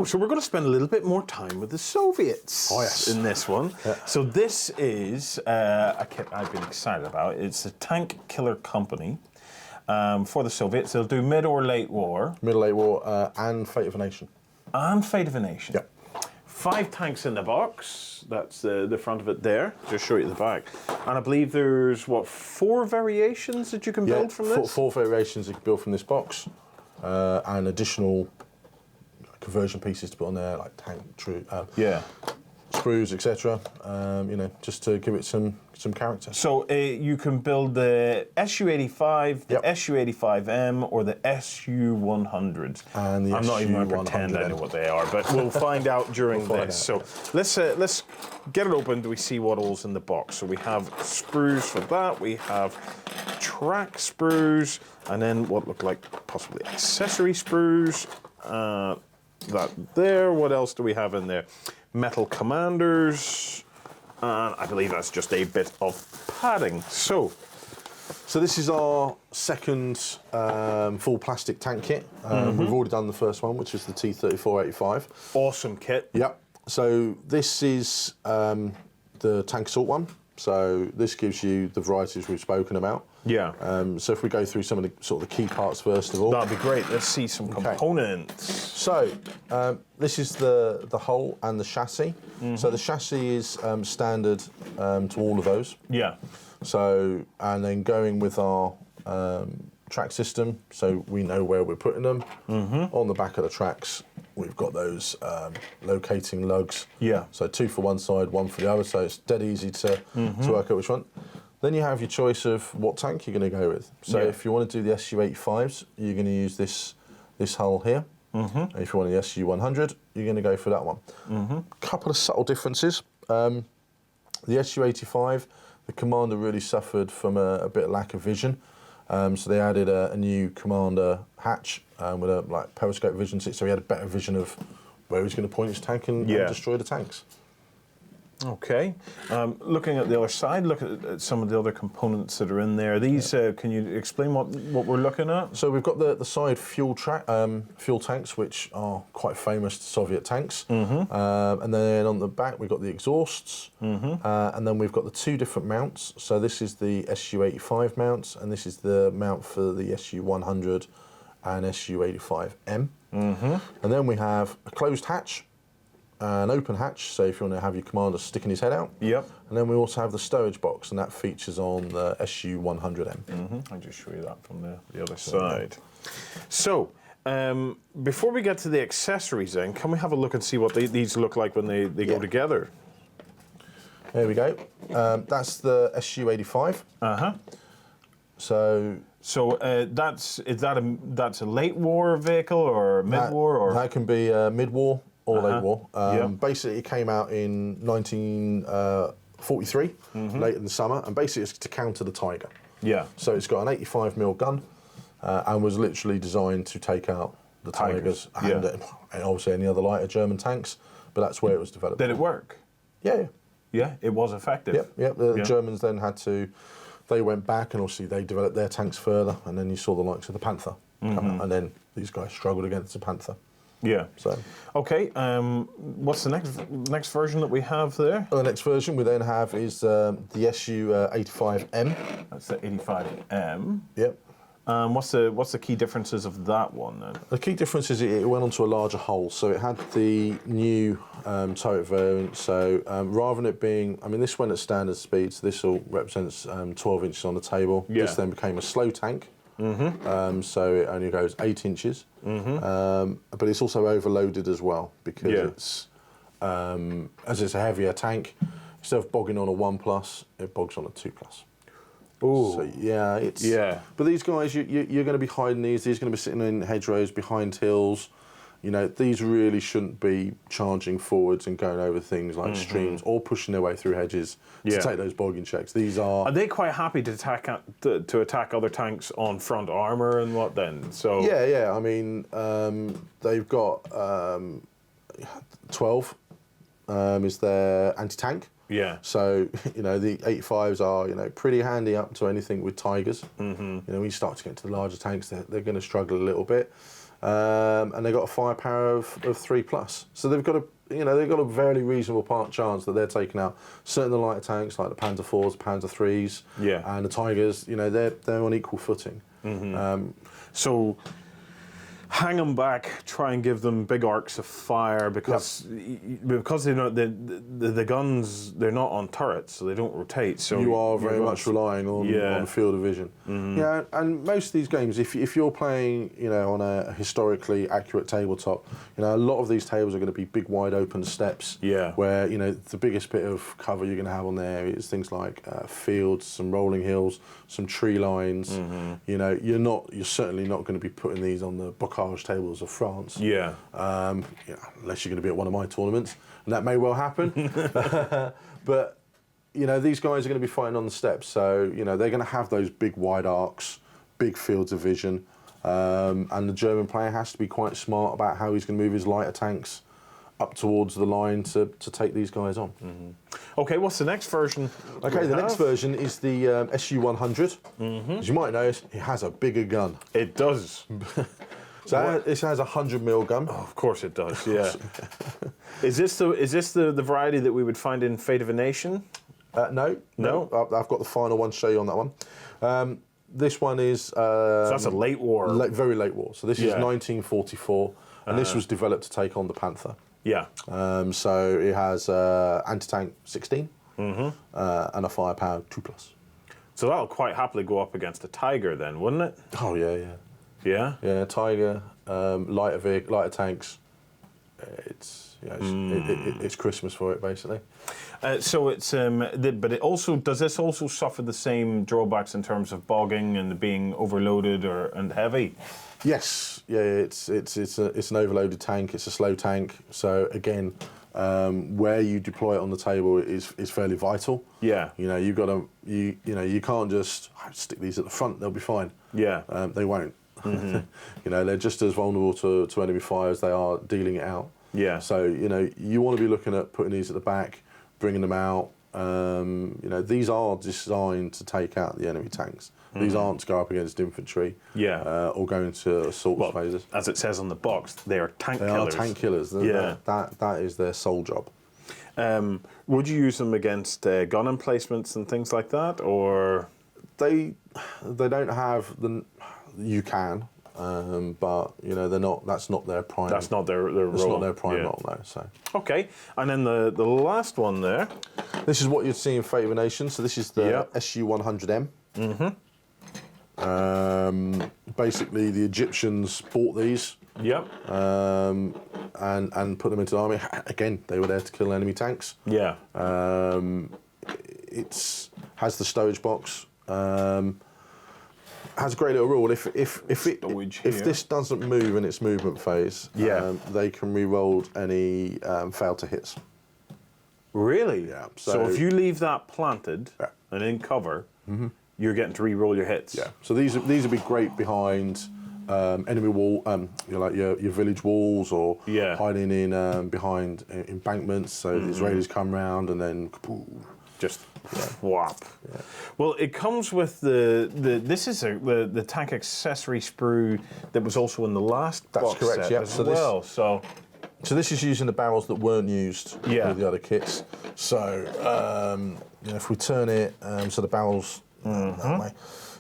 So we're going to spend a little bit more time with the Soviets in this one. Yeah. So this is a kit I've been excited about. It's the Tank Killer Company for the Soviets. They'll do mid or late war. Mid-late war and Fate of a Nation. And Fate of a Nation. Yeah. 5 tanks in the box. That's the front of it there. Just show you the back. And I believe there's, what, 4 variations that you can build from this? 4 variations you can build from this box. And additional conversion pieces to put on there, like tank, sprues, etc. You know, just to give it some character. So you can build the SU-85, the SU-85M, or the SU-100. And the I'm not even going to pretend I know what they are, but we'll find out during this. So let's get it opened. We see what all's in the box. So we have sprues for that. We have track sprues, and then what look like possibly accessory sprues. That there. What else do we have in there? Metal commanders, and I believe that's just a bit of padding. So this is our second full plastic tank kit. We've already done the first one, which is the T-34-85. Awesome kit. Yep. So this is the tank assault one. So this gives you the varieties we've spoken about. Yeah. So if we go through some of the sort of the key parts first of all. That'd be great. Let's see some components. So this is the hull and the chassis. So the chassis is standard to all of those. Yeah. So, and then going with our track system, so we know where we're putting them. On the back of the tracks, we've got those locating lugs. Yeah. So 2 for one side, 1 for the other, so it's dead easy to work out which one. Then you have your choice of what tank you're going to go with. So if you want to do the SU-85s, you're going to use this hull here. And if you want the SU-100, you're going to go for that one. Couple of subtle differences. The SU-85, the commander really suffered from a bit of lack of vision. So they added a new commander hatch with a periscope vision, so he had a better vision of where he's going to point his tank and destroy the tanks. Okay. Looking at the other side, look at some of the other components that are in there. These, can you explain what we're looking at? So we've got the side fuel tanks, which are quite famous Soviet tanks. And then on the back, we've got the exhausts. And then we've got the 2 different mounts. So this is the SU-85 mount, and this is the mount for the SU-100 and SU-85M. And then we have a closed hatch, an open hatch, so if you want to have your commander sticking his head out. Yep. And then we also have the stowage box, and that features on the SU-100M. I'll just show you that from the other side. So, before we get to the accessories then, can we have a look and see what these look like when they go together? There we go. That's the SU-85. So that's a late war vehicle or mid war, or that can be mid war or late war. Basically, it came out in 1943, late in the summer, and basically it's to counter the Tiger. Yeah. So it's got an 85mm gun, and was literally designed to take out the Tigers and obviously any other lighter German tanks. But that's where it was developed. Did it work? Yeah. Yeah, it was effective. Yep. The Germans then had to. They went back and obviously they developed their tanks further, and then you saw the likes of the Panther come out, and then these guys struggled against the Panther. Yeah. So. Okay. What's the next version that we have there? The next version we then have is the SU-85M. That's the 85M. Yep. What's the key differences of that one then? The key difference is it went onto a larger hull, so it had the new turret variant. So rather than it being, I mean, this went at standard speed, so this all represents 12 inches on the table. Yeah. This then became a slow tank, so it only goes 8 inches. But it's also overloaded as well because it's as it's a heavier tank. Instead of bogging on a 1+, it bogs on a 2+. Ooh. So but these guys, you're going to be hiding these. These are going to be sitting in hedgerows, behind hills. You know, these really shouldn't be charging forwards and going over things like streams or pushing their way through hedges to take those bogging checks. These are they quite happy to attack other tanks on front armour and what then? So yeah. I mean, they've got 12 is their anti-tank. Yeah. So, you know, the 85s are, you know, pretty handy up to anything with Tigers. You know, when you start to get to the larger tanks, they're going to struggle a little bit. and they've got a firepower of 3+. So they've got a very reasonable chance that they're taking out certain of the lighter tanks like the Panzer IVs, Panzer IIIs, and the Tigers. They're on equal footing. So hang them back, try and give them big arcs of fire because they don't, the guns, they're not on turrets, so they don't rotate. So you are very much relying on field of vision. Yeah, and most of these games, if you're playing, on a historically accurate tabletop, a lot of these tables are going to be big, wide open steppes. Yeah. Where the biggest bit of cover you're going to have on there is things like fields, some rolling hills, some tree lines. You're certainly not going to be putting these on the bocage tables of France. Yeah. Unless you're going to be at one of my tournaments, and that may well happen. But these guys are going to be fighting on the steps, so they're going to have those big wide arcs, big fields of vision, and the German player has to be quite smart about how he's going to move his lighter tanks up towards the line to take these guys on. Okay, what's the next version? Okay, the next version is the SU-100. As you might notice, it has a bigger gun. It does. So this has a 100mm gun. Oh, of course it does. Yeah. Is this the variety that we would find in Fate of a Nation? No. I've got the final one to show you on that one. This one is... so that's a late war. Very late war. So this is 1944, and this was developed to take on the Panther. Yeah. So it has anti-tank 16 and a firepower 2+. So that'll quite happily go up against a Tiger then, wouldn't it? Oh, yeah. Yeah? Yeah, Tiger, lighter tanks. It's Christmas for it, basically. So it's, but it also, does this also suffer the same drawbacks in terms of bogging and being overloaded and heavy? Yes, yeah, it's an overloaded tank. It's a slow tank. So again, where you deploy it on the table is fairly vital. Yeah. You've got to you can't just stick these at the front. They'll be fine. Yeah. They won't. They're just as vulnerable to enemy fire as they are dealing it out. Yeah. So you want to be looking at putting these at the back, bringing them out. These are designed to take out the enemy tanks. These aren't to go up against infantry. Yeah. Or go into assault phases. As it says on the box, they are tank killers. They are tank killers. Yeah. That is their sole job. Would you use them against gun emplacements and things like that, or they don't have the? You can, but they're not. That's not their prime. That's not their role. That's not their prime role, no. So okay, and then the last one there. This is what you'd see in Fate of a Nation. So this is the SU-100M. Basically, the Egyptians bought these. Yep. And put them into the army. Again, they were there to kill enemy tanks. Yeah. It has the stowage box. Has a great little rule. If this doesn't move in its movement phase, they can re-roll any fail to hits. Really? Yeah. So if you leave that planted and in cover, you're getting to re-roll your hits. Yeah. So these would be great behind enemy wall, like your village walls, or hiding in behind embankments. So the Israelis come round and then just whop. Yeah. Well, it comes with this is the tank accessory sprue that was also in the last box correct, set yeah. as well. So this is using the barrels that weren't used with the other kits. So if we turn it, so the barrels that way.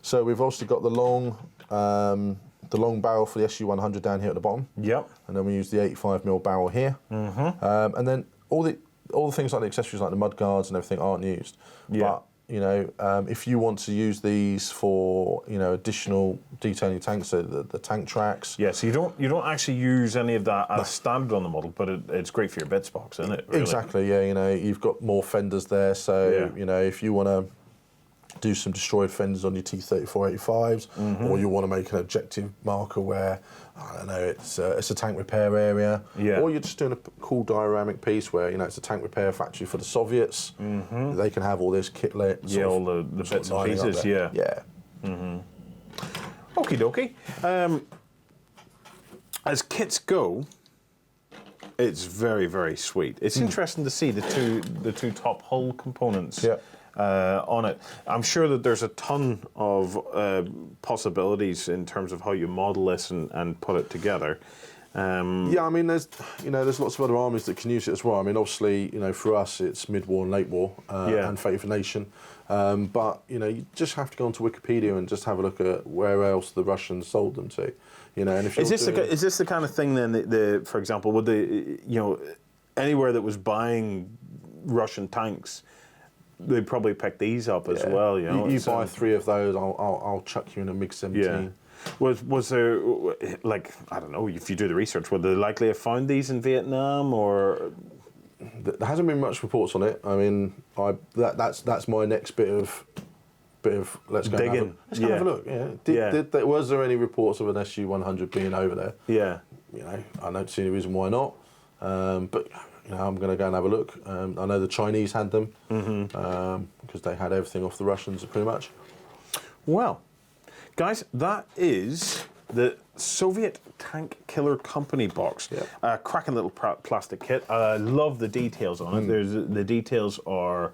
So we've also got the long barrel for the SU-100 down here at the bottom. Yep. And then we use the 85mm barrel here. And then all the things like the accessories, like the mud guards and everything, aren't used. Yeah. But if you want to use these for additional detailing tanks, so the tank tracks. Yeah. So you don't actually use any of that as standard on the model, but it's great for your bits box, isn't it? Really? Exactly. Yeah. You've got more fenders there, so if you want to do some destroyed fenders on your T-34-85s, or you want to make an objective marker where, I don't know, it's a tank repair area, or you're just doing a cool dioramic piece where it's a tank repair factory for the Soviets. They can have all this kitlet, all the bits and pieces. Yeah. Okie dokie. As kits go, it's very, very sweet. It's interesting to see the two top hull components. Yeah. on it. I'm sure that there's a ton of possibilities in terms of how you model this and put it together. Yeah, I mean, there's lots of other armies that can use it as well. I mean, obviously, for us, it's mid-war and late war, and Fate of a Nation. But you just have to go onto Wikipedia and just have a look at where else the Russians sold them to. And if is this the kind of thing then? For example, would anywhere that was buying Russian tanks, they'd probably pick these up as well. You buy 3 of those, I'll chuck you in a MiG-17. Yeah. Was there, like, I don't know, if you do the research, would they likely have found these in Vietnam, or? There hasn't been much reports on it. I mean, that's my next bit of let's go digging. Have a look. Yeah. Was there any reports of an SU-100 being over there? Yeah. I don't see any reason why not. But I'm going to go and have a look. I know the Chinese had them because they had everything off the Russians pretty much. Well, guys, that is the Soviet Tank Killer Company box. Yeah. Cracking little plastic kit. I love the details on it. The details are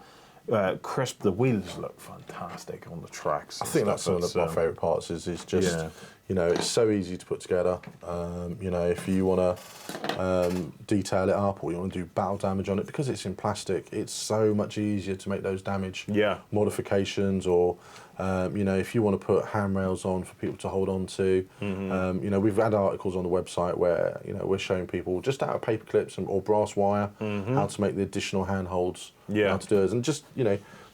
crisp. The wheels look fantastic on the tracks. I think that's one of my favourite parts. Is just it's so easy to put together. If you want to detail it up or you want to do battle damage on it, because it's in plastic, it's so much easier to make those damage modifications. Or if you want to put handrails on for people to hold on to. We've had articles on the website where we're showing people just out of paper clips or brass wire how to make the additional handholds, how to do it, and just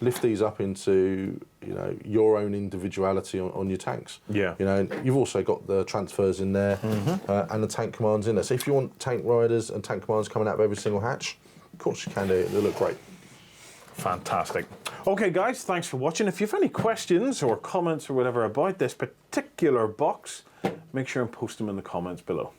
lift these up into your own individuality on your tanks. And you've also got the transfers in there and the tank commands in there. So if you want tank riders and tank commands coming out of every single hatch, of course you can do it. They look great. Fantastic. Okay, guys, thanks for watching. If you have any questions or comments or whatever about this particular box, make sure and post them in the comments below.